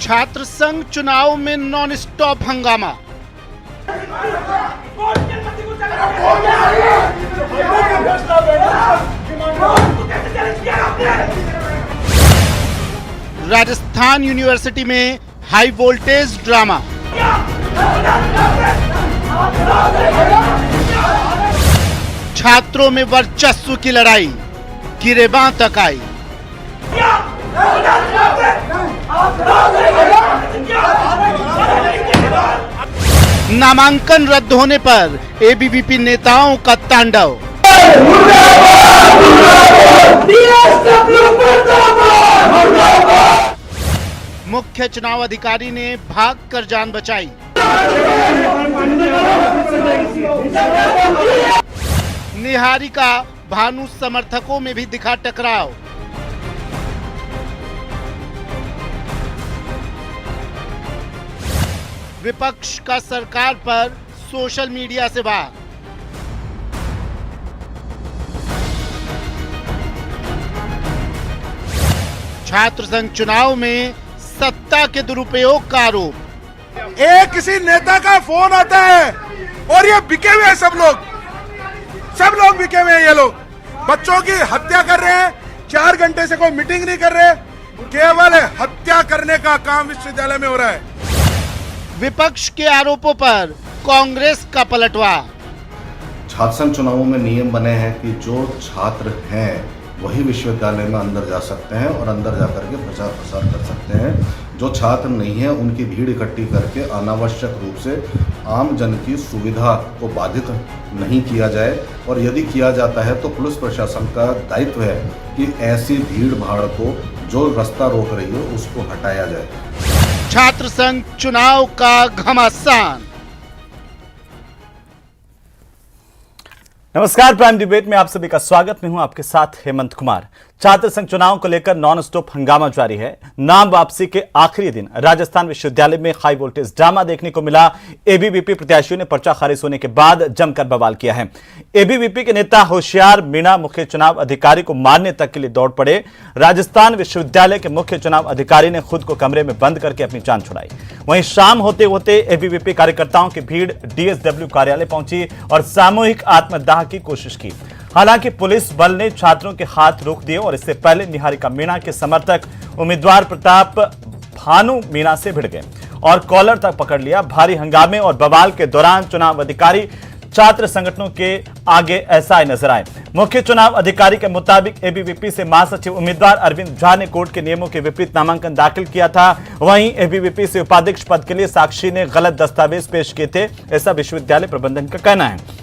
छात्र संघ चुनाव में नॉन स्टॉप हंगामा। राजस्थान यूनिवर्सिटी में हाई वोल्टेज ड्रामा। छात्रों में वर्चस्व की लड़ाई गिरेबां तक आई। नामांकन रद्द होने पर एबीवीपी नेताओं का तांडव। मुख्य चुनाव अधिकारी ने भागकर जान बचाई। निहारिका भानु समर्थकों में भी दिखा टकराव। विपक्ष का सरकार पर सोशल मीडिया से वार। छात्र संघ चुनाव में सत्ता के दुरुपयोग का आरोप। एक किसी नेता का फोन आता है और ये बिके हुए हैं, सब लोग बिके हुए हैं। ये लोग बच्चों की हत्या कर रहे हैं, 4 घंटे से कोई मीटिंग नहीं कर रहे, केवल हत्या करने का काम विश्वविद्यालय में हो रहा है। विपक्ष के आरोपों पर कांग्रेस का पलटवार। छात्र संघ चुनावों में नियम बने हैं कि जो छात्र हैं वही विश्वविद्यालय में अंदर जा सकते हैं और अंदर जाकर के प्रचार प्रसार कर सकते हैं। जो छात्र नहीं है उनकी भीड़ इकट्ठी करके अनावश्यक रूप से आम जन की सुविधा को बाधित नहीं किया जाए, और यदि किया जाता है तो पुलिस प्रशासन का दायित्व है कि ऐसी भीड़ भाड़ को जो रास्ता रोक रही है उसको हटाया जाए। छात्र संघ चुनाव का घमासान। नमस्कार, प्राइम डिबेट में आप सभी का स्वागत। मैं हूं आपके साथ हेमंत कुमार। छात्र संघ चुनाव को लेकर नॉन स्टॉप हंगामा जारी है। नाम वापसी के आखिरी दिन राजस्थान विश्वविद्यालय में हाई वोल्टेज ड्रामा देखने को मिला। एबीवीपी प्रत्याशियों ने पर्चा खारिज होने के बाद जमकर बवाल किया है। एबीवीपी के नेता होशियार मीणा मुख्य चुनाव अधिकारी को मारने तक के लिए दौड़ पड़े। राजस्थान विश्वविद्यालय के मुख्य चुनाव अधिकारी ने खुद को कमरे में बंद करके अपनी जान छुड़ाई। वहीं शाम होते होते एबीवीपी कार्यकर्ताओं की भीड़ डीएसडब्ल्यू कार्यालय पहुंची और सामूहिक आत्मदाह की कोशिश की। हालांकि पुलिस बल ने छात्रों के हाथ रोक दिए और इससे पहले निहारिका मीणा के समर्थक उम्मीदवार प्रताप भानु मीणा से भिड़ गए और कॉलर तक पकड़ लिया। भारी हंगामे और बवाल के दौरान चुनाव अधिकारी छात्र संगठनों के आगे ऐसा नजर आए। मुख्य चुनाव अधिकारी के मुताबिक एबीवीपी से महासचिव उम्मीदवार अरविंद झा ने कोर्ट के नियमों के विपरीत नामांकन दाखिल किया था। वहीं एबीवीपी से उपाध्यक्ष पद के लिए साक्षी ने गलत दस्तावेज पेश किए थे, ऐसा विश्वविद्यालय प्रबंधन का कहना है।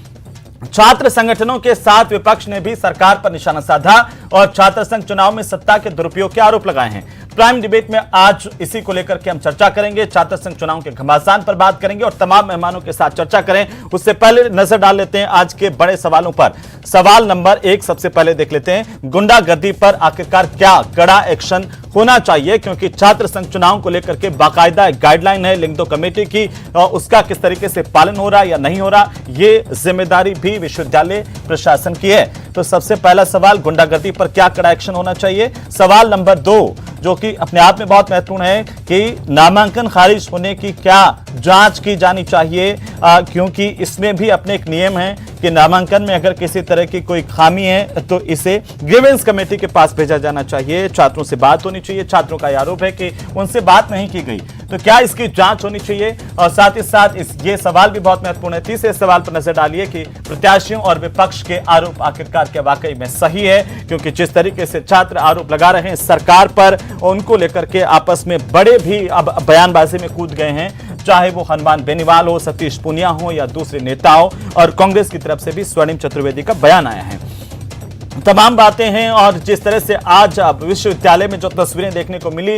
छात्र संगठनों के साथ विपक्ष ने भी सरकार पर निशाना साधा और छात्र संघ चुनाव में सत्ता के दुरुपयोग के आरोप लगाए हैं। प्राइम डिबेट में आज इसी को लेकर के हम चर्चा करेंगे। छात्र संघ चुनाव के घमासान पर बात करेंगे और तमाम मेहमानों के साथ चर्चा करें। उससे पहले नजर डाल लेते हैं आज के बड़े सवालों पर। सवाल नंबर 1 सबसे पहले देख लेते हैं, गुंडागर्दी पर आखिरकार क्या कड़ा एक्शन होना चाहिए, क्योंकि छात्र संघ चुनाव को लेकर के बाकायदा गाइडलाइन है लिंगदो कमेटी की, और उसका किस तरीके से पालन हो रहा है या नहीं हो रहा, ये जिम्मेदारी भी विश्वविद्यालय प्रशासन की है। तो सबसे पहला सवाल, गुंडागर्दी पर क्या कड़ा एक्शन होना चाहिए। सवाल नंबर 2 जो कि अपने आप में बहुत महत्वपूर्ण है कि नामांकन खारिज होने की क्या जांच की जानी चाहिए, क्योंकि इसमें भी अपने एक नियम है कि नामांकन में अगर किसी तरह की कोई खामी है तो इसे ग्रीवेंस कमेटी के पास भेजा जाना चाहिए। छात्रों से बात होनी चाहिए। छात्रों का आरोप है कि उनसे बात नहीं की गई, तो क्या इसकी जांच होनी चाहिए। और साथ ही साथ ये सवाल भी बहुत महत्वपूर्ण है। तीसरे सवाल पर नजर डालिए कि प्रत्याशियों और विपक्ष के आरोप आखिरकार क्या वाकई में सही है, क्योंकि जिस तरीके से छात्र आरोप लगा रहे हैं सरकार पर, उनको लेकर के आपस में बड़े भी अब बयानबाजी में कूद गए हैं, चाहे वो हनुमान बेनीवाल हो, सतीश पूनिया हो या दूसरे नेताओं, और कांग्रेस की तरफ से भी स्वर्णिम चतुर्वेदी का बयान आया है। तमाम बातें हैं। और जिस तरह से आज विश्वविद्यालय में जो तस्वीरें देखने को मिली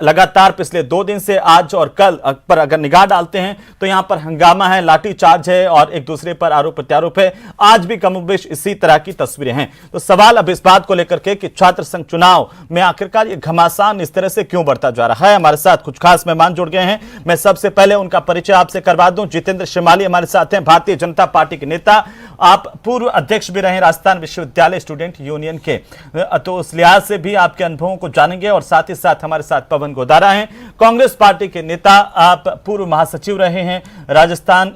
लगातार पिछले 2 दिन से, आज और कल पर अगर निगाह डालते हैं तो यहां पर हंगामा है, लाठीचार्ज है और एक दूसरे पर आरोप प्रत्यारोप है। आज भी कमोबेश इसी तरह की तस्वीरें हैं। तो सवाल अब इस बात को लेकर के कि छात्र संघ चुनाव में आखिरकार ये घमासान इस तरह से क्यों बढ़ता जा रहा है। हमारे साथ कुछ खास मेहमान जुड़ गए हैं। मैं सबसे पहले उनका परिचय आपसे करवा दूं। जितेंद्र शिमाली हमारे साथ हैं, भारतीय जनता पार्टी के नेता। आप पूर्व अध्यक्ष भी रहे राजस्थान विश्वविद्यालय स्टूडेंट यूनियन के, तो उस लिहाज से भी आपके अनुभवों को जानेंगे। और साथ ही साथ हमारे साथ पवन गोदारा हैं, कांग्रेस पार्टी के नेता, आप पूर्व महासचिव रहे हैं राजस्थान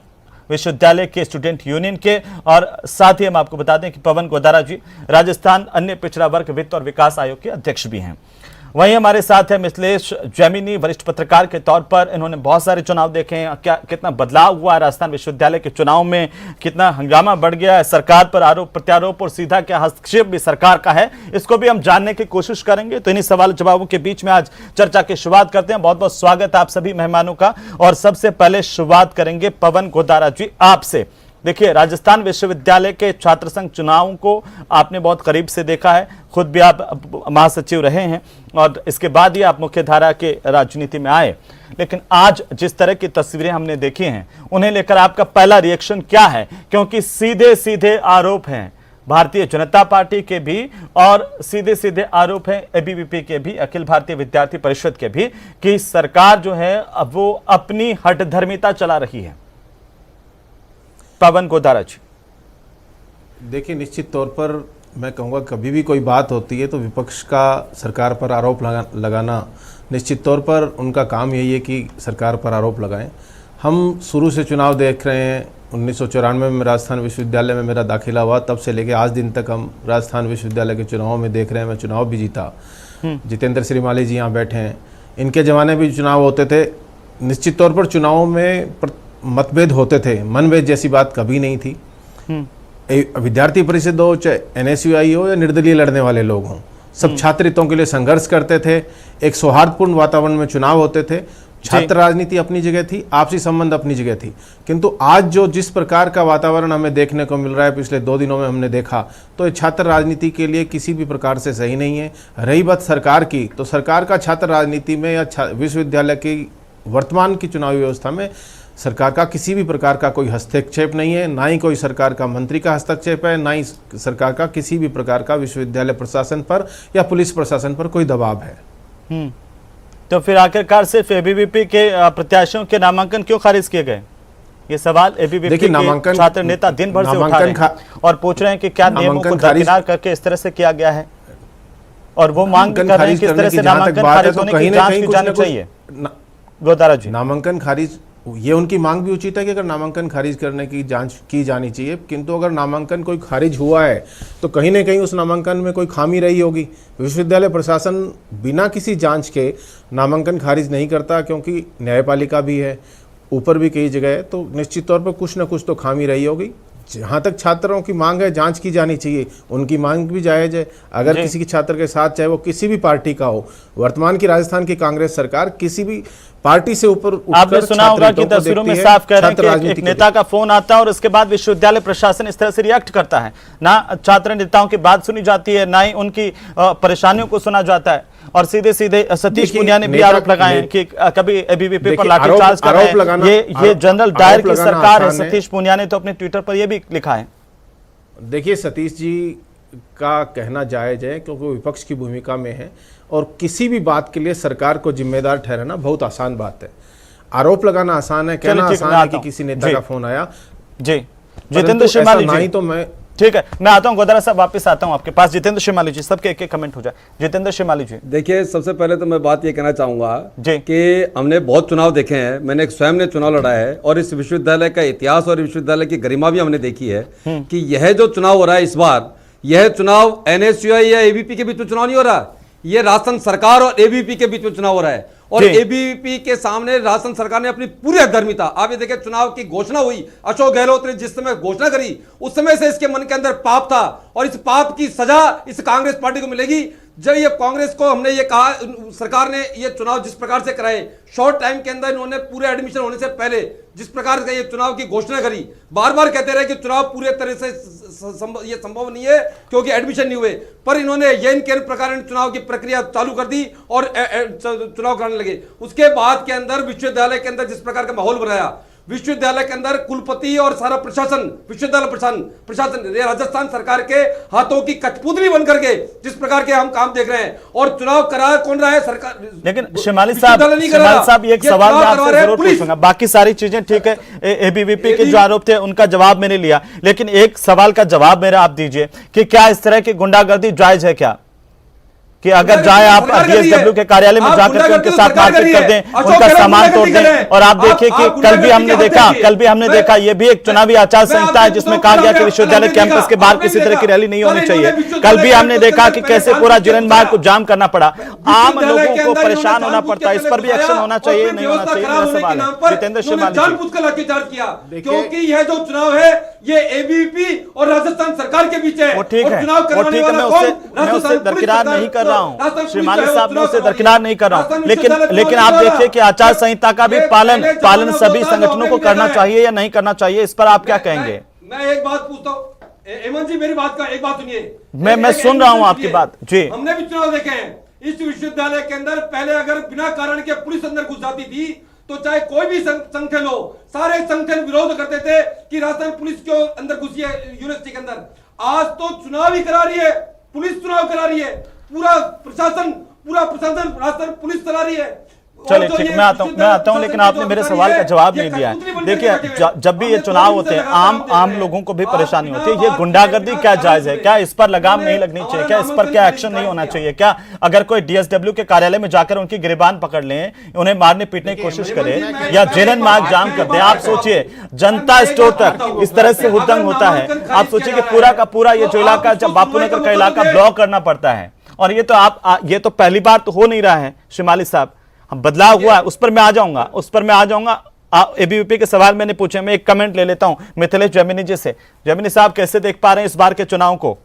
विश्वविद्यालय के स्टूडेंट यूनियन के। और साथ ही हम आपको बता दें कि पवन गोदारा जी राजस्थान अन्य पिछड़ा वर्ग वित्त और विकास आयोग के अध्यक्ष भी हैं। वहीं हमारे साथ है मिथिलेश जैमिनी, वरिष्ठ पत्रकार के तौर पर इन्होंने बहुत सारे चुनाव देखे हैं। क्या कितना बदलाव हुआ है राजस्थान विश्वविद्यालय के चुनाव में, कितना हंगामा बढ़ गया है, सरकार पर आरोप प्रत्यारोप और सीधा क्या हस्तक्षेप भी सरकार का है, इसको भी हम जानने की कोशिश करेंगे। तो इन्हीं सवाल जवाबों के बीच में आज चर्चा की शुरुआत करते हैं। बहुत बहुत स्वागत है आप सभी मेहमानों का। और सबसे पहले शुरुआत करेंगे पवन गोदारा जी आपसे। देखिए, राजस्थान विश्वविद्यालय के छात्र संघ चुनावों को आपने बहुत करीब से देखा है, खुद भी आप महासचिव रहे हैं और इसके बाद ही आप मुख्य धारा के राजनीति में आए। लेकिन आज जिस तरह की तस्वीरें हमने देखी हैं, उन्हें लेकर आपका पहला रिएक्शन क्या है? क्योंकि सीधे सीधे आरोप हैं भारतीय जनता पार्टी के भी और सीधे सीधे आरोप हैं एबीवीपी के भी, अखिल भारतीय विद्यार्थी परिषद के भी, कि सरकार जो है अब वो अपनी हठधर्मिता चला रही है। पवन गोदारा जी, देखिए, निश्चित तौर पर मैं कहूँगा कभी भी कोई बात होती है तो विपक्ष का सरकार पर आरोप लगाना निश्चित तौर पर उनका काम यही है कि सरकार पर आरोप लगाएं। हम शुरू से चुनाव देख रहे हैं। 1994 में राजस्थान विश्वविद्यालय में मेरा दाखिला हुआ, तब से लेकर आज दिन तक हम राजस्थान विश्वविद्यालय के चुनावों में देख रहे हैं। मैं चुनाव भी जीता। जितेंद्र श्रीमाली जी यहाँ बैठे हैं, इनके ज़माने भी चुनाव होते थे। निश्चित तौर पर चुनावों में मतभेद होते थे, मनभेद जैसी बात कभी नहीं थी। विद्यार्थी परिषद हो, चाहे एनएसयूआई हो या निर्दलीय लड़ने वाले लोग हों, सब छात्र हितों के लिए संघर्ष करते थे। एक सौहार्दपूर्ण वातावरण में चुनाव होते थे। छात्र राजनीति अपनी जगह थी, आपसी संबंध अपनी जगह थी। किंतु आज जो जिस प्रकार का वातावरण हमें देखने को मिल रहा है, पिछले 2 दिनों में हमने देखा, तो ये छात्र राजनीति के लिए किसी भी प्रकार से सही नहीं है। रही बात सरकार की, तो सरकार का छात्र राजनीति में या विश्वविद्यालय की वर्तमान की चुनावी व्यवस्था में सरकार का किसी भी प्रकार का कोई हस्तक्षेप नहीं है। ना ही कोई सरकार का मंत्री का हस्तक्षेप है, ना ही सरकार का किसी भी प्रकार का विश्वविद्यालय प्रशासन पर या पुलिस प्रशासन पर कोई दबाव है। तो फिर आखिरकार सिर्फ एबीवीपी के प्रत्याशियों के नामांकन क्यों खारिज किए गए? ये सवाल एबीवीपी के छात्र नेता दिन भर से उठा रहे हैं और पूछ रहे हैं कि क्या नियमों को दरकिनार करके इस तरह से किया गया है, और वो मांग कर रहे हैं कि इस तरह से नामांकन खारिज होने की जांच की जानी चाहिए। गोदारा जी, नामांकन खारिज, ये उनकी मांग भी उचित है कि अगर नामांकन खारिज करने की जांच की जानी चाहिए। किंतु अगर नामांकन कोई खारिज हुआ है तो कहीं ना कहीं उस नामांकन में कोई खामी रही होगी। विश्वविद्यालय प्रशासन बिना किसी जांच के नामांकन खारिज नहीं करता, क्योंकि न्यायपालिका भी है, ऊपर भी कई जगह है, तो निश्चित तौर पर कुछ ना कुछ तो खामी रही होगी। जहाँ तक छात्रों की मांग है, जांच की जानी चाहिए, उनकी मांग भी जायज़ है। अगर किसी के छात्र के साथ, चाहे वो किसी भी पार्टी का हो, वर्तमान की राजस्थान की कांग्रेस सरकार किसी भी पार्टी से ऊपर, आपने सुना होगा कि तस्वीरों में साफ कह रहे हैं कि एक नेता का फोन आता है और उसके बाद विश्वविद्यालय प्रशासन इस तरह से रिएक्ट करता है। ना छात्र नेताओं की बात सुनी जाती है, ना ही उनकी परेशानियों को सुना जाता है। और सीधे सीधे सतीश पुनिया ने भी आरोप लगाए कि कभी एबीवीपी पर लाठीचार्ज कर रहे हैं। ये जनरल डायर की सरकार है। सतीश पुनिया ने तो अपने ट्विटर पर यह भी लिखा है। देखिए, सतीश जी का कहना जायज है, क्योंकि विपक्ष की भूमिका में है और किसी भी बात के लिए सरकार को जिम्मेदार ठहराना बहुत आसान बात है। आरोप लगाना आसान है, कहना आसान है कि किसी नेता का फोन आया। जी, जितेंद्र श्रीमाली जी, नहीं तो मैं ठीक है, मैं आता हूं गोदारा साहब, वापस आता हूं आपके पास। जितेंद्र श्रीमाली जी, सबके एक एक कमेंट हो जाए। जितेंद्र श्रीमाली जी, देखिए, सबसे पहले तो मैं बात ये कहना चाहूंगा कि हमने बहुत चुनाव देखे हैं। मैंने स्वयं ने चुनाव लड़ा है और इस विश्वविद्यालय का इतिहास और विश्वविद्यालय की गरिमा भी हमने देखी है कि यह जो चुनाव हो रहा है इस बार, यह चुनाव एनएसयूआई या एबीवीपी के बीच में चुनाव नहीं हो रहा, ये राजस्थान सरकार और एबीवीपी के बीच में चुनाव हो रहा है। और एबीवीपी के सामने राजस्थान सरकार ने अपनी पूरी हठधर्मिता, आप ये देखिए, चुनाव की घोषणा हुई, अशोक गहलोत ने जिस समय घोषणा करी उस समय से इसके मन के अंदर पाप था और इस पाप की सजा इस कांग्रेस पार्टी को मिलेगी। जब ये कांग्रेस को हमने ये कहा, सरकार ने ये चुनाव जिस प्रकार से कराए, शॉर्ट टाइम के अंदर इन्होंने पूरे एडमिशन होने से पहले जिस प्रकार से ये चुनाव की घोषणा करी, बार बार कहते रहे कि चुनाव पूरे तरह से ये संभव नहीं है क्योंकि एडमिशन नहीं हुए, पर इन्होंने इन के प्रकार चुनाव की प्रक्रिया चालू कर दी और चुनाव कराने लगे। उसके बाद के अंदर विश्वविद्यालय के अंदर जिस प्रकार का माहौल बनाया, विश्वविद्यालय के अंदर कुलपति और सारा प्रशासन, विश्वविद्यालय प्रशासन ये राजस्थान सरकार के हाथों की कठपुतली बन करके जिस प्रकार के हम काम देख रहे हैं, और चुनाव करा कौन रहा है? सरकार। लेकिन शिमाली साहब ये एक सवाल मैं आपसे जरूर पूछूंगा, बाकी सारी चीजें ठीक है, एबीवीपी के जो आरोप थे उनका जवाब मैंने लिया, लेकिन एक सवाल का जवाब मेरा आप दीजिए कि क्या इस तरह की गुंडागर्दी जायज है क्या? कि अगर जाए आप डीएसडब्ल्यू के कार्यालय में जाकर उनके साथ मारपीट कर दें, उनका सामान तोड़ दें। और आप देखिए कि कल भी हमने देखा ये भी एक चुनावी आचार संहिता है जिसमें कहा गया कि विश्वविद्यालय कैंपस के बाहर किसी तरह की रैली नहीं होनी चाहिए। कल भी हमने देखा कि कैसे पूरा जिलन मार्ग को जाम करना पड़ा, आम लोगों को परेशान होना पड़ता है। इस पर भी एक्शन होना चाहिए, नहीं होना चाहिए, मेरा सवाल है। जितेंद्र शिमाली जानबूझकर लाठीचार्ज किया, क्योंकि यह जो चुनाव है ये एबीवीपी और राजस्थान सरकार के बीच है। वो ठीक है, मैं उससे दरकिनार नहीं कर रहा हूं, शिमाली साहब, मैं उससे दरकिनार नहीं कर रहा हूं, लेकिन आप देखिए कि आचार संहिता का भी पालन सभी संगठनों को करना चाहिए या नहीं करना चाहिए, इस पर आप क्या कहेंगे? मैं एक बात पूछता हूँ, हेमंत जी मेरी बात का एक बात सुनिए। मैं सुन रहा हूं आपकी बात जी। हमने भी चुनाव देखे हैं इस विश्वविद्यालय के अंदर। पहले अगर बिना कारण के पुलिस अंदर घुस जाती थी तो चाहे कोई भी संगठन हो, सारे संगठन विरोध करते थे कि राजस्थान पुलिस क्यों अंदर घुसी है यूनिवर्सिटी के अंदर। आज तो चुनाव ही करा रही है, पुलिस चुनाव करा रही है, पूरा प्रशासन राजस्थान पुलिस चला रही है। चलिए ठीक, मैं आता हूं, लेकिन आपने मेरे सवाल का जवाब नहीं दिया है। देखिए जब भी ये चुनाव होते हैं आम लोगों को भी परेशानी होती है। ये गुंडागर्दी क्या जायज है? क्या इस पर लगाम नहीं लगनी चाहिए? क्या इस पर क्या एक्शन नहीं होना चाहिए? क्या अगर कोई डीएसडब्ल्यू के कार्यालय में जाकर उनकी गिरबान पकड़ लें, उन्हें मारने पीटने की कोशिश करे या जेलन मार्ग जाम कर दे, आप सोचिए जनता स्टोर तक इस तरह से हुड़दंग होता है। आप सोचिए कि पूरा का पूरा ये जो इलाका, जब बापूनगर का इलाका ब्लॉक करना पड़ता है, और ये तो पहली बार तो हो नहीं रहा है शिमाली साहब, बदलाव हुआ है, उस पर मैं आ जाऊंगा। एबीवीपी के सवाल मैंने पूछे, मैं एक कमेंट ले लेता हूं मिथिलेश जैमिनी जी से। जैमिनी साहब, कैसे देख पा रहे हैं इस बार के चुनाव को?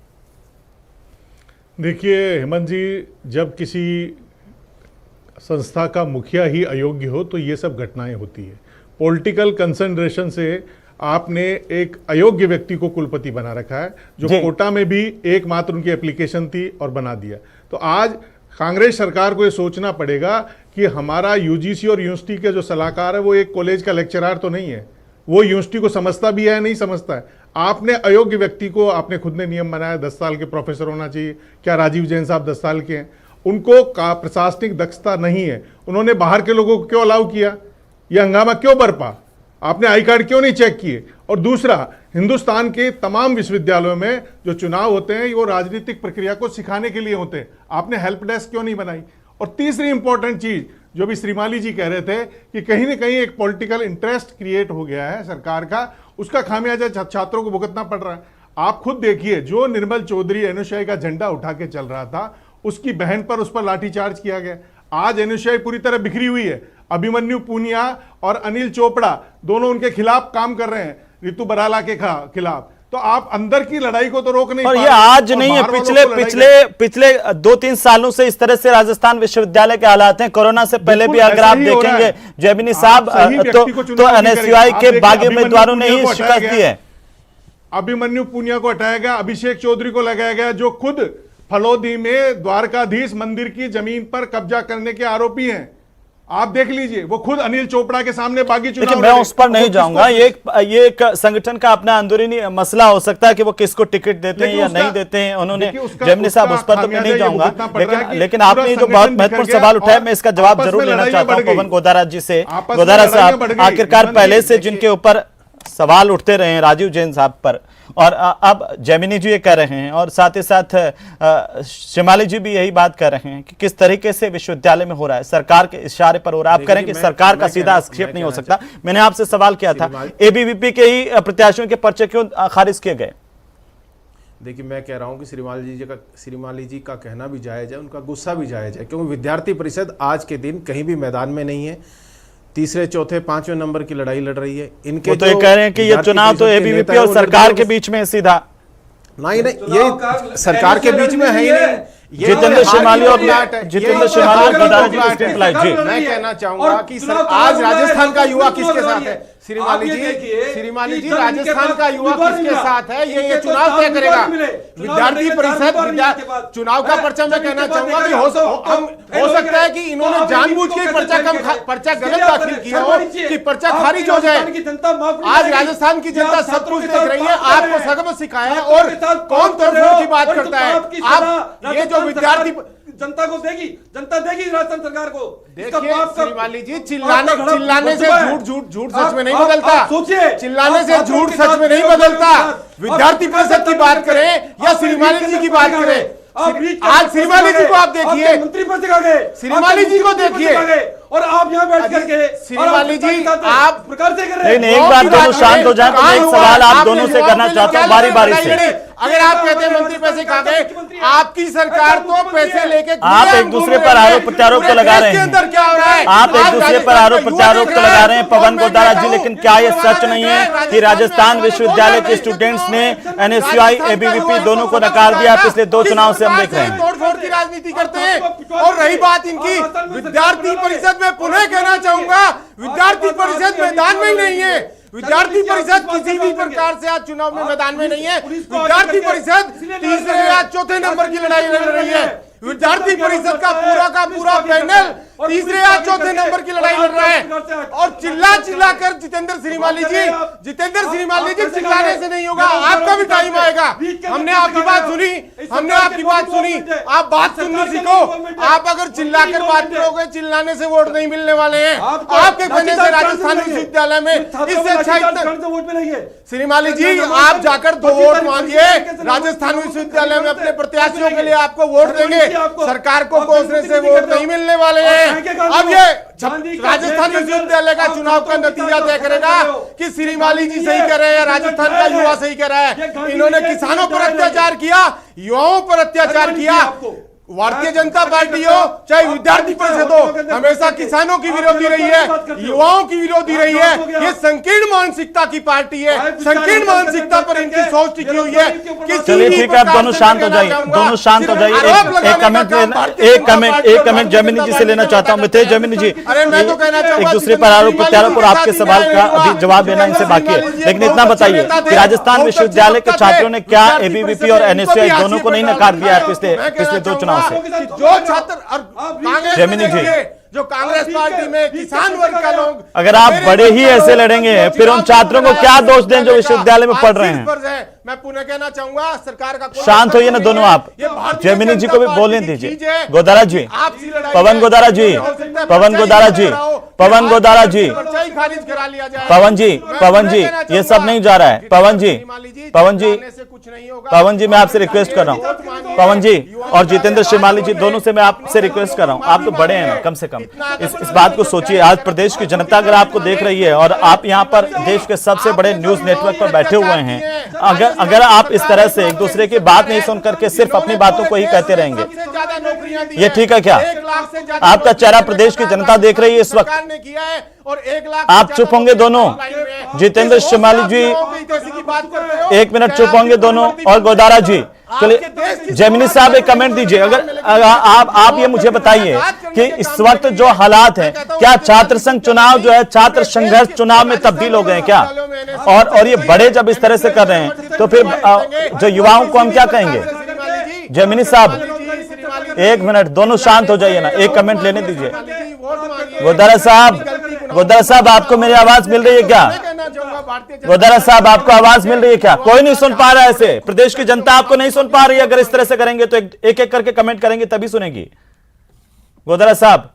देखिए हेमंत जी, जब किसी संस्था का मुखिया ही अयोग्य हो तो ये सब घटनाएं होती है। पॉलिटिकल कंसंट्रेशन से आपने एक अयोग्य व्यक्ति को कुलपति बना रखा है, जो कोटा में भी एकमात्र उनकी एप्लीकेशन थी और बना दिया। तो आज कांग्रेस सरकार को ये सोचना पड़ेगा कि हमारा यूजीसी और यूनिवर्सिटी के जो सलाहकार है वो एक कॉलेज का लेक्चरर तो नहीं है, वो यूनिवर्सिटी को समझता भी है नहीं समझता है। आपने अयोग्य व्यक्ति को, आपने खुद ने नियम बनाया 10 साल के प्रोफेसर होना चाहिए। क्या राजीव जैन साहब 10 साल के हैं? उनको प्रशासनिक दक्षता नहीं है, उन्होंने बाहर के लोगों को क्यों अलाउ किया? यह हंगामा क्यों बरपा? आपने आई कार्ड क्यों नहीं चेक किए? और दूसरा, हिंदुस्तान के तमाम विश्वविद्यालयों में जो चुनाव होते हैं वो राजनीतिक प्रक्रिया को सिखाने के लिए होते हैं, आपने हेल्प डेस्क क्यों नहीं बनाई? और तीसरी इंपॉर्टेंट चीज जो भी श्रीमाली जी कह रहे थे कि कहीं ना कहीं एक पॉलिटिकल इंटरेस्ट क्रिएट हो गया है सरकार का, उसका खामियाजा छात्रों को भुगतना पड़ रहा है। आप खुद देखिए, जो निर्मल चौधरी एनएसयूआई का झंडा उठा के चल रहा था, उसकी बहन पर उस पर लाठीचार्ज किया गया। आज एनएसयूआई पूरी तरह बिखरी हुई है। अभिमन्यु पूनिया और अनिल चोपड़ा दोनों उनके खिलाफ काम कर रहे हैं, रितु बराला के खिलाफ। तो आप अंदर की लड़ाई को तो रोक नहीं और ये आज नहीं है, पिछले 2-3 सालों से इस तरह से राजस्थान विश्वविद्यालय के हालात हैं। कोरोना से पहले भी अगर आप देखेंगे जैमिनी साहब, तो एनएसयूआई के बागी उम्मीदवारों ने ही शिकस्त दी है। अभिमन्यु पूनिया को हटाया गया, अभिषेक चौधरी को लगाया गया, जो खुद फलोदी में द्वारकाधीश मंदिर की जमीन पर कब्जा करने के आरोपी हैं। आप देख लीजिए, वो खुद अनिल चोपड़ा के सामने बागी चुनाव। मैं उस पर नहीं जाऊंगा, ये एक संगठन का अपना अंदरूनी मसला हो सकता है कि वो किसको टिकट देते हैं या नहीं देते हैं। उन्होंने जैमिनी साहब, उस पर तो मैं नहीं जाऊंगा, लेकिन आपने जो बहुत महत्वपूर्ण सवाल उठाया, मैं इसका जवाब जरूर लेना चाहता हूं पवन गोदारा जी से। गोदारा साहब, आखिरकार पहले से जिनके ऊपर सवाल उठते रहे हैं राजीव जैन साहब पर, और अब जैमिनी जी ये कह रहे हैं, और साथ ही साथ शिमाली जी भी यही बात कर रहे हैं कि किस तरीके से विश्वविद्यालय में हो रहा है, सरकार के इशारे पर हो रहा है। आप करें कि सरकार का सीधा हस्तक्षेप नहीं हो सकता। मैंने आपसे सवाल किया था, एबीवीपी के ही प्रत्याशियों के पर्चे क्यों खारिज किए गए? देखिए, मैं कह रहा हूं कि श्रीमाली जी का कहना भी जायज है, उनका गुस्सा भी जायज है, क्योंकि विद्यार्थी परिषद आज के दिन कहीं भी मैदान में नहीं है, तीसरे चौथे पांचवें नंबर की लड़ाई लड़ रही है। इनके वो तो ये कह रहे हैं कि ये चुनाव तो एबीवीपी और सरकार के बीच में सीधा नहीं, ये सरकार के बीच में है ही नहीं। जितेंद्र शिमाली और गोदारा जी, मैं कहना चाहूंगा कि आज राजस्थान का युवा किसके साथ है? श्रीमाली आप ये जी, देखिए श्रीमाली कि जी, जब इनके राजस्थान पास का युवा उम्मीदवार किसके मिला, साथ है ये इनके तो चुनाव तय 4 करेगा। उम्मीदवार मिले। विद्यार्थी परिषद चुनाव का पर्चा मैं कहना चाहूंगा कि हो सकता है कि इन्होंने जानबूझ के पर्चा गलत दाखिल किया हो कि पर्चा खारिज हो जाए। आज राजस्थान की जनता सब कुछ देख रही है, आपको सबक सिखाया है और कौन तोड़फोड़ की बात करता है। आप ये जो विद्यार्थी जनता को देगी, जनता देगी राजस्थान सरकार को। देखिए श्रीमाली जी, चिल्लाने से झूठ सच में नहीं बदलता। सोचिए, चिल्लाने से झूठ सच में नहीं बदलता। विद्यार्थी परिषद की बात करें या श्रीमाली जी की बात करें, आज श्रीमाली जी को आप देखिए, मंत्री पद आ गए, श्रीमाली जी को देखिए, और आप यहाँ बैठ करके श्रीमाली जी आप प्रकार से कर रहे हैं। नहीं, एक बार दोनों शांत हो जाए तो मैं एक सवाल आप दोनों से करना चाहता हूँ बारी बारी से। अगर आप कहते हैं मंत्री पैसे खा गए, आपकी सरकार तो पैसे लेके आप एक दूसरे पर आरोप प्रत्यारोप तो लगा रहे हैं, अंदर क्या हो रहा है, आप एक दूसरे पर आरोप प्रत्यारोप तो लगा रहे हैं पवन गोदारा जी, लेकिन क्या ये सच नहीं है कि राजस्थान विश्वविद्यालय के स्टूडेंट्स ने एनएसयूआई एबीवीपी दोनों को नकार दिया? पिछले 2 चुनाव से हम देख रहे हैं तोड़फोड़ की राजनीति करते हैं। और रही बात इनकी विद्यार्थी परिषद में, पुनः कहना चाहूंगा विद्यार्थी परिषद मैदान में ही नहीं है। विद्यार्थी परिषद किसी भी प्रकार से आज चुनाव में मैदान में नहीं है। विद्यार्थी परिषद तीसरे या चौथे नंबर की लड़ाई लड़ रही है। विद्यार्थी परिषद का पूरा पैनल तीसरे या चौथे नंबर की लड़ाई लड़ रहा है। और चिल्ला कर जितेंद्र श्रीमाली जी चिल्लाने से नहीं होगा, आपका भी टाइम आएगा। हमने आपकी बात सुनी, आप बात सुननी सीखो। आप अगर चिल्ला कर बात करोगे, चिल्लाने से वोट नहीं मिलने वाले हैं। आपके कहने से राजस्थान विश्वविद्यालय में इससे अच्छा श्रीमाली जी आप जाकर 2 वोट मांगिए, राजस्थान विश्वविद्यालय में अपने प्रत्याशियों के लिए आपको वोट देंगे। सरकार को कोसने से वोट नहीं मिलने वाले हैं। अब ये राजस्थान विश्वविद्यालय का चुनाव का नतीजा तय करेगा कि श्रीमाली जी सही कह रहे हैं या राजस्थान का युवा सही कह रहा है। इन्होंने किसानों पर अत्याचार किया, युवाओं पर अत्याचार किया। भारतीय जनता पार्टी हो चाहे विद्यार्थी परिषद हो, हमेशा किसानों की विरोधी रही है, युवाओं की विरोधी रही है। ये संकीर्ण मानसिकता की पार्टी है, संकीर्ण मानसिकता पर इनकी सोच टिकी हुई है। चलिए ठीक है, आप दोनों शांत हो जाइए, दोनों शांत हो जाइए। एक कमेंट जमीनी जी से लेना चाहता हूँ। मितेश जमीनी जी, एक दूसरे पर आरोप प्रत्यारोप और आपके सवाल का अभी जवाब देना इनसे बाकी है, लेकिन इतना बताइए कि राजस्थान विश्वविद्यालय के छात्रों ने क्या एबीवीपी और एनएसयूआई दोनों को नहीं नकार दिया है पिछले 2 चुनाव से? जो छात्र जमीनी जी, जो कांग्रेस पार्टी में किसान वर्ग का लोग, अगर आप बड़े ही ऐसे लड़ेंगे फिर उन छात्रों को क्या दोष दें जो विश्वविद्यालय में पढ़ रहे हैं? मैं पुनः कहना चाहूंगा सरकार का शांत होइए ना दोनों आप। जमीनी जी को भी बोलने दीजिए। गोदारा जी, पवन गोदारा जी, पवन जी ये सब नहीं जा रहा है। पवन जी मैं आपसे रिक्वेस्ट कर रहा हूँ। पवन जी और जितेंद्र श्रीमाली जी दोनों से मैं आपसे रिक्वेस्ट कर रहा हूँ, आप तो बड़े हैं ना, कम से कम इस बात को सोचिए। आज प्रदेश की जनता अगर आपको देख रही है और आप यहाँ पर देश के सबसे बड़े न्यूज नेटवर्क पर बैठे हुए हैं, अगर आप इस तरह से एक दूसरे की बात नहीं सुन करके सिर्फ अपनी बातों को ही कहते रहेंगे, ये ठीक है क्या? आपका चेहरा प्रदेश की जनता देख रही है इस वक्त, आप चुप होंगे दोनों? जितेंद्र श्रीमाली जी 1 मिनट चुप होंगे दोनों, और गोदारा जी चलिए। जमीनी साहब एक कमेंट दीजिए, अगर आप ये मुझे बताइए कि इस वक्त जो हालात हैं, क्या छात्र संघ चुनाव जो है छात्र संघर्ष चुनाव में तब्दील हो गए क्या? और ये बड़े जब इस तरह से कर रहे हैं तो फिर जो युवाओं को हम क्या कहेंगे? जमीनी साहब 1 मिनट, दोनों शांत हो जाइए ना, एक कमेंट लेने दीजिए। गोदारा साहब आपको मेरी आवाज मिल रही है क्या? गोदारा साहब आपको आवाज मिल रही है क्या? कोई नहीं सुन पा रहा है ऐसे, प्रदेश की जनता आपको नहीं सुन पा रही है। अगर इस तरह से करेंगे तो एक एक करके कमेंट करेंगे तभी सुनेगी। गोदारा साहब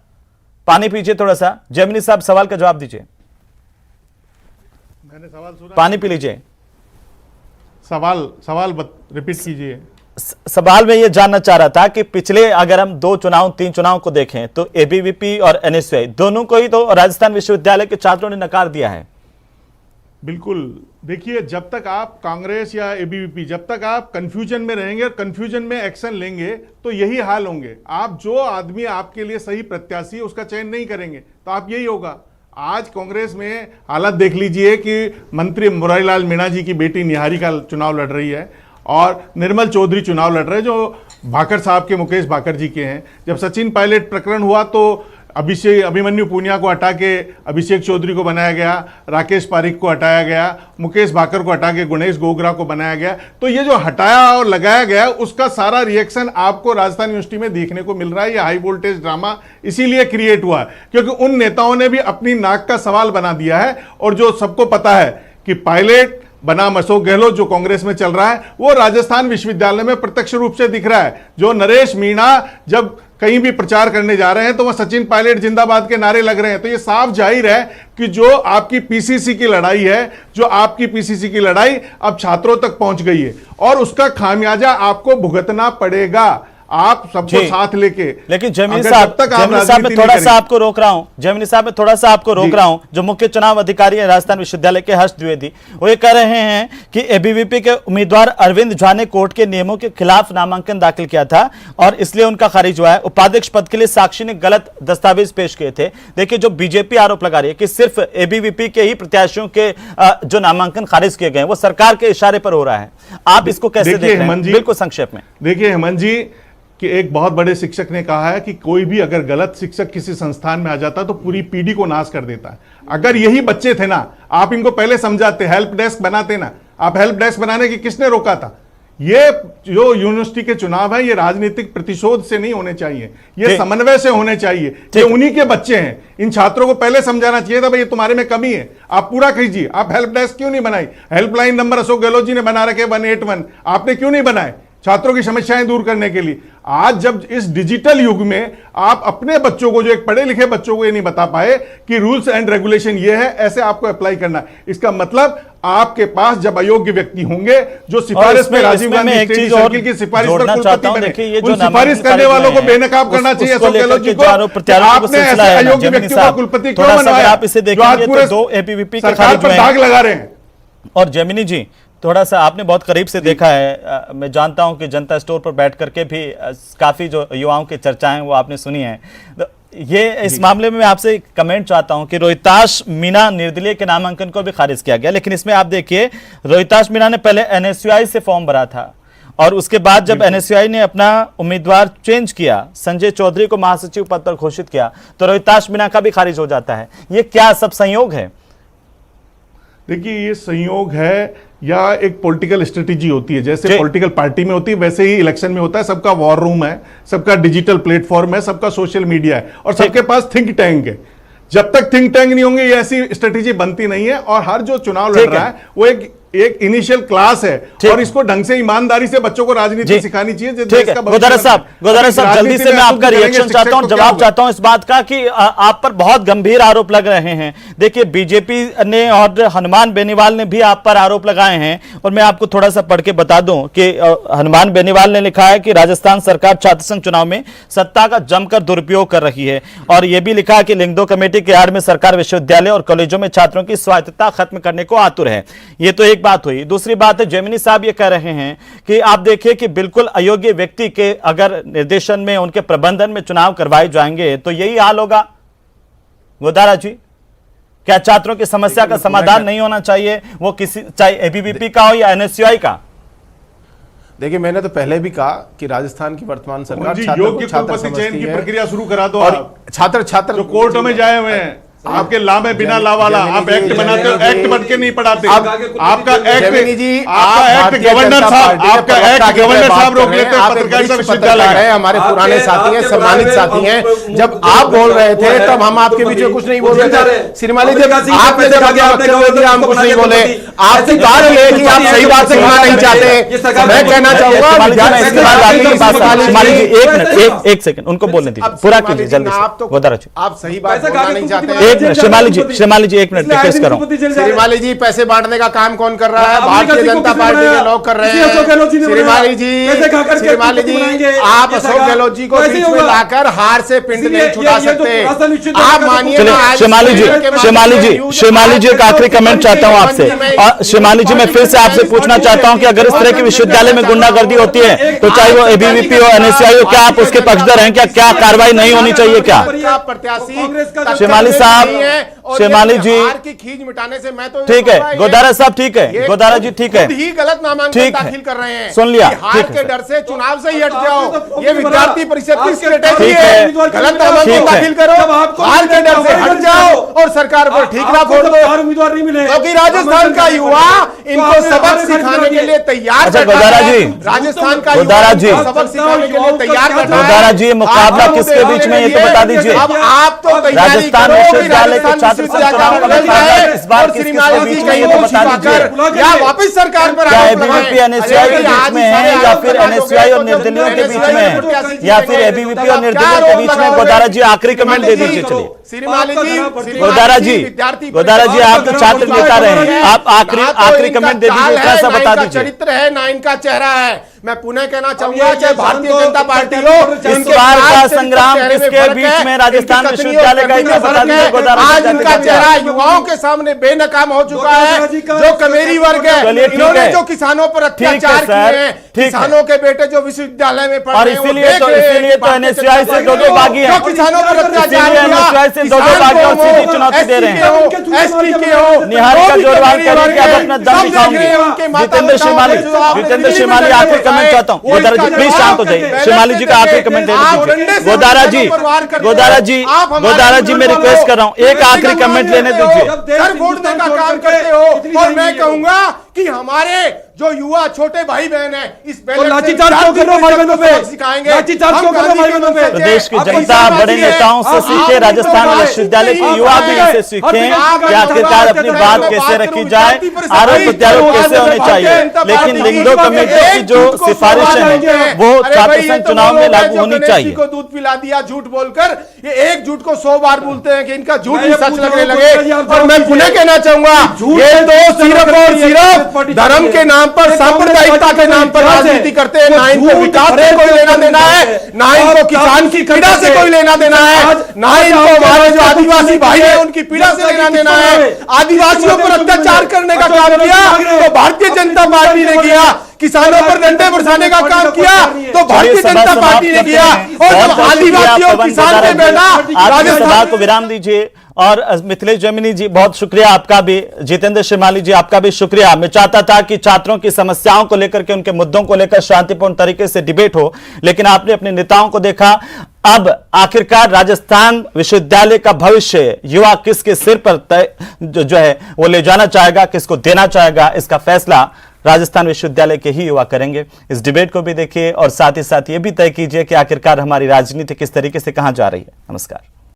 पानी पीजिए थोड़ा सा। जमीनी साहब सवाल का जवाब दीजिए। मैंने सवाल सुना, पानी पी लीजिए। सवाल रिपीट कीजिए। सवाल में ये जानना चाह रहा था कि पिछले अगर हम 3 चुनाव को देखें तो एबीवीपी और एनएसयूआई दोनों को ही तो राजस्थान विश्वविद्यालय के छात्रों ने नकार दिया है। बिल्कुल, देखिए जब तक आप कांग्रेस या एबीवीपी, जब तक आप कंफ्यूजन में रहेंगे और कंफ्यूजन में एक्शन लेंगे तो यही हाल होंगे। आप जो आदमी आपके लिए सही प्रत्याशी है उसका चयन नहीं करेंगे तो आप यही होगा। आज कांग्रेस में हालत देख लीजिए कि मंत्री मुरारीलाल मीणा जी की बेटी निहारिका चुनाव लड़ रही है और निर्मल चौधरी चुनाव लड़ रहे हैं जो भाकर साहब के, मुकेश भाकर जी के हैं। जब सचिन पायलट प्रकरण हुआ तो अभिमन्यु पूनिया को हटा के अभिषेक चौधरी को बनाया गया, राकेश पारिक को हटाया गया, मुकेश भाकर को हटा के गणेश गोगरा को बनाया गया। तो ये जो हटाया और लगाया गया उसका सारा रिएक्शन आपको राजस्थान यूनिवर्सिटी में देखने को मिल रहा है। ये हाई वोल्टेज ड्रामा इसीलिए क्रिएट हुआ क्योंकि उन नेताओं ने भी अपनी नाक का सवाल बना दिया है। और जो सबको पता है कि पायलट बनाम अशोक गहलोत जो कांग्रेस में चल रहा है वो राजस्थान विश्वविद्यालय में प्रत्यक्ष रूप से दिख रहा है। जो नरेश मीणा जब कहीं भी प्रचार करने जा रहे हैं तो वह सचिन पायलट जिंदाबाद के नारे लग रहे हैं। तो ये साफ जाहिर है कि जो आपकी पीसीसी की लड़ाई है, जो आपकी पीसीसी की लड़ाई अब छात्रों तक पहुंच गई है और उसका खामियाजा आपको भुगतना पड़ेगा, आप सबको साथ लेके। लेकिन जैमिनी साहब मैं थोड़ा सा आपको रोक रहा हूं, जो मुख्य चुनाव अधिकारी है राजस्थान विश्वविद्यालय के हर्ष द्विवेदी, वो ये कह रहे हैं कि एबीवीपी के उम्मीदवार अरविंद झा ने कोर्ट के नियमों के खिलाफ नामांकन दाखिल किया था और इसलिए उनका खारिज हुआ है। उपाध्यक्ष पद के लिए साक्षी ने गलत दस्तावेज पेश किए थे। देखिए, जो बीजेपी आरोप लगा रही है कि सिर्फ एबीवीपी के ही प्रत्याशियों के जो नामांकन खारिज किए गए वो सरकार के इशारे पर हो रहा है। आप इसको कैसे देख रहे हैं? बिल्कुल संक्षेप में देखिए हेमंत जी कि एक बहुत बड़े शिक्षक ने कहा है कि कोई भी अगर गलत शिक्षक किसी संस्थान में आ जाता है तो पूरी पीढ़ी को नाश कर देता है। अगर यही बच्चे थे ना, आप इनको पहले समझाते, हेल्प डेस्क बनाते ना। आप हेल्प डेस्क बनाने की किसने रोका था? ये जो यूनिवर्सिटी के चुनाव है ये राजनीतिक प्रतिशोध से नहीं होने चाहिए, ये समन्वय से होने चाहिए। ये उन्हीं के बच्चे हैं। इन छात्रों को पहले समझाना चाहिए था भाई ये तुम्हारे में कमी है, आप पूरा कीजिए। आप हेल्प डेस्क क्यों नहीं बनाई? हेल्पलाइन नंबर अशोक गहलोत जी ने बना रखे 181, आपने क्यों नहीं बनाए छात्रों की समस्याएं दूर करने के लिए? आज जब इस डिजिटल युग में आप अपने बच्चों को, जो एक पढ़े लिखे बच्चों को ये नहीं बता पाए कि रूल्स एंड रेगुलेशन ये है, ऐसे आपको अप्लाई करना है, इसका मतलब आपके पास जब अयोग्य व्यक्ति होंगे जो सिफारिश पे राजीव गांधी स्टेट सर्किल की सिफारिश पर कुलपति बने, उन सिफारिश करने वालों को बेनकाब करना चाहिए अशोक गहलोत जी को। आपने ऐसे अयोग्य व्यक्ति को कुलपति क्यों बनवाया? आप इसे देखेंगे तो दो एबीवीपी सरकार पर दाग लगा रहे हैं। और जैमिनी जी, थोड़ा सा आपने बहुत करीब से देखा है, मैं जानता हूं कि जनता स्टोर पर बैठ करके भी काफी जो युवाओं की चर्चाएं वो आपने सुनी है। तो ये इस मामले में मैं आपसे कमेंट चाहता हूं कि रोहिताश मीणा निर्दलीय के नामांकन को भी खारिज किया गया, लेकिन इसमें आप देखिए रोहिताश मीणा ने पहले एनएसयूआई से फॉर्म भरा था और उसके बाद जब एनएसयूआई ने अपना उम्मीदवार चेंज किया, संजय चौधरी को महासचिव पद पर घोषित किया, तो रोहिताश मीणा का भी खारिज हो जाता है। ये क्या सब संयोग है? देखिए, ये संयोग है या एक पॉलिटिकल स्ट्रेटेजी होती है। जैसे पॉलिटिकल पार्टी में होती है वैसे ही इलेक्शन में होता है। सबका वॉर रूम है, सबका डिजिटल प्लेटफॉर्म है, सबका सोशल मीडिया है और सबके पास थिंक टैंक है। जब तक थिंक टैंक नहीं होंगे ये ऐसी स्ट्रेटेजी बनती नहीं है। और हर जो चुनाव लड़ रहा है वो एक इनिशियल क्लास है और इसको ढंग से ईमानदारी से बच्चों को राजनीति सिखानी चाहिए। गोदारा साहब जल्दी से मैं आपका रिएक्शन चाहता हूं, जवाब चाहता हूं इस बात का कि आप पर बहुत गंभीर आरोप लग रहे हैं। देखिए, बीजेपी ने और हनुमान बेनीवाल ने भी आप पर आरोप लगाए हैं और मैं आपको थोड़ा सा पढ़ के बता दूं कि हनुमान बेनीवाल ने लिखा है कि राजस्थान सरकार छात्र संघ चुनाव में सत्ता का जमकर दुरुपयोग कर रही है और यह भी लिखा है कि लिंगदो कमेटी के आड़ में सरकार विश्वविद्यालय और कॉलेजों में छात्रों की स्वायत्तता खत्म करने को आतुर है। यह तो एक बात हुई। दूसरी बात है, जैमिनी साहब ये कह रहे हैं कि आप देखिए कि बिल्कुल अयोग्य व्यक्ति के अगर निर्देशन में, उनके प्रबंधन में चुनाव करवाए जाएंगे तो यही हाल होगा। गोदारा जी, क्या छात्रों की समस्या का समाधान नहीं होना चाहिए, वो किसी, चाहे एबीवीपी का हो या एनएसयूआई का? देखिए, मैंने तो पहले भी कहा कि राजस्थान की वर्तमान सरकार योग्य कुलपति चयन की प्रक्रिया शुरू करा दो और छात्र जो कोर्ट में जाए हुए हैं। आपके ला में बिना ला वाला आप एक्ट बनाते हो, एक्ट बन के नहीं पढ़ाते। आपका एक्ट गवर्नर साहब रोक लेते हैं। पत्रकारिता विश्वविद्यालय है, हमारे पुराने साथी हैं, सम्मानित साथी हैं। जब आप बोल रहे थे तब हम आपके बीच में कुछ नहीं बोल रहे थे। श्रीमाली जी, आपने जब हम कुछ नहीं बोले। आपकी बात है कि आप सही बात से कहना नहीं चाहते। मैं कहना चाहूंगा एक सेकंड उनको बोलने दीजिए, पूरा कीजिए जल्दी से। आप सही बात बोलना नहीं चाहते। श्रीमाली जी एक मिनट रिक्वेस्ट करो। श्रीमाली जी, पैसे बांटने का काम कौन कर रहा है? भारतीय जनता पार्टी के लोग कर रहे हैं। श्रीमाली जी, आप अशोक गहलोत जी को बीच में लाकर हार से पिंड नहीं छुड़ा सकते। आप मानिए। श्रीमाली जी एक आखिरी कमेंट चाहता हूं आपसे। और श्रीमाली जी, मैं फिर से आपसे पूछना चाहता हूं कि अगर इस तरह की विश्वविद्यालय में गुंडागर्दी होती है तो चाहे वो एबीवीपी हो, एनएसयूआई हो, क्या आप उसके पक्षधर हैं? क्या कार्रवाई नहीं होनी चाहिए? क्या प्रत्याशी श्रीमाली साहब, और शेमाली ये जी, हार की खींच मिटाने से मैं तो ठीक है गोदारा साहब, ठीक है गोदारा जी, ठीक है, खुद ही गलत नामांकन दाखिल कर रहे हैं, सुन लिया, कि हार के डर से चुनाव से ही हट जाओ। ये विद्यार्थी परिषद की स्ट्रेटेजी ठीक है, है, गलत नामांकन दाखिल करो, हार के डर से हट जाओ और सरकार पर ठीकरा फोड़ दो। उम्मीदवार नहीं मिले क्योंकि राजस्थान का युवा इनको सबक सिखाने के लिए तैयार अच्छा, बैठा गोदारा है। जी, राजस्थान का गोदारा युवा जी, इनको सबक सिखाने के लिए तैयार बैठा है। गोदारा जी, मुकाबला आप किसके बीच में, ये तो बता दीजिए। अब आप तो तैयारी राजस्थान करो कि विश्वविद्यालय के राजस्थान छात्र संघ चुनाव का मुकाबला इस बार किसके बीच में, ये तो बता दीजिए। या वापस सरकार पर क्या आरोप एबीवीपी लगाएं। एनएसयूआई के अरे बीच में है, या फिर एनएसयूआई और निर्दलीयों के बीच में है, या फिर एबीवीपी और निर्दलीयों के बीच में? गोदारा जी आखिरी कमेंट दे दीजिए। चलिए गोदारा जी, गोदारा जी, आप तो छात्र नेता रहे हैं, आप आखिरी कमेंट दे दीजिए, थोड़ा सा बता दीजिए। चरित्र है ना इनका चेहरा है। मैं पुनः कहना चाहूंगा चाहे भारतीय जनता पार्टी हो, इस बार का संग्राम किसके बीच में राजस्थान विश्वविद्यालय का, इतना बता दीजिए गोदारा जी। आज इनका चेहरा युवाओं के सामने बेनकाम हो चुका है। जो कमेरी वर्ग है, इन्होंने जो किसानों पर अत्याचार किए हैं, किसानों के बेटे जो विश्वविद्यालय में पढ़ और रहे हैं, इसीलिए तो एनएसयूआई से दो बागी है, किसानों पर अत्याचार एनएसयूआई से दो बागी और सीधी चुनौती दे रहे हैं। एसटी के हो, निहारिका जोरवाल करें कि आप अपना दम दिखाएंगे। जितेंद्र शेमाली, जितेंद्र शेमाली आखिरी कमेंट चाहता हूँ। गोदारा जी प्लीज शांत हो जाइए, शेमाली जी का आखिरी कमेंट दे दीजिए। गोदारा जी, गोदारा जी, गोदारा जी, मैं रिक्वेस्ट कर रहा हूँ, एक आखिरी कमेंट लेने दीजिए। सर फोड़ने का काम करते हो और मैं कहूंगा कि हमारे जो युवा छोटे भाई बहन है इस लाठीचार्ज क्यों कर रहे हो भाई बहनों पे? सिखाएंगे। लाठीचार्ज क्यों कर रहे हो भाई बहनों पे? प्रदेश की जनता बड़े नेताओं से सीखे, राजस्थान विश्वविद्यालय के युवा भी इनसे सीखें कि आखिरकार अपनी बात कैसे रखी जाए, आरोप प्रत्यारोप कैसे होने चाहिए। लेकिन लिंगदो कमेटी की जो सिफारिशें हैं वो छात्र संघ चुनाव में लागू होनी चाहिए। को दूध पिला दिया झूठ बोलकर, ये एक झूठ को 100 बार बोलते हैं कि इनका झूठ ही सच लगने लगे। और मैं पुनः कहना चाहूंगा, ये तो सिर्फ और सिर्फ धर्म के नाम पर, सांप्रदायिकता के नाम पर राजनीति करते हैं। ना इनको विकास से कोई लेना देना है, ना इनको किसान की पीड़ा से कोई लेना देना है, ना इनको हमारे जो आदिवासी भाई है उनकी पीड़ा से लेना देना है। आदिवासियों पर अत्याचार करने का काम किया तो भारतीय जनता पार्टी ने किया, किसानों पर डंडे बरसाने का काम किया तो भारतीय जनता पार्टी ने किया। और जब आदिवासियों किसान से बैठा, राजस्थान को विराम दीजिए। और मिथिलेश जैमिनी जी बहुत शुक्रिया आपका भी, जितेंद्र शेमाली जी आपका भी शुक्रिया। मैं चाहता था कि छात्रों की समस्याओं को लेकर के, उनके मुद्दों को लेकर शांतिपूर्ण तरीके से डिबेट हो, लेकिन आपने अपने नेताओं को देखा। अब आखिरकार राजस्थान विश्वविद्यालय का भविष्य युवा किसके सिर पर तय जो है वो ले जाना चाहेगा, किसको देना चाहेगा, इसका फैसला राजस्थान विश्वविद्यालय के ही युवा करेंगे। इस डिबेट को भी देखिए और साथ ही साथ ये भी तय कीजिए कि आखिरकार हमारी राजनीति किस तरीके से कहां जा रही है। नमस्कार।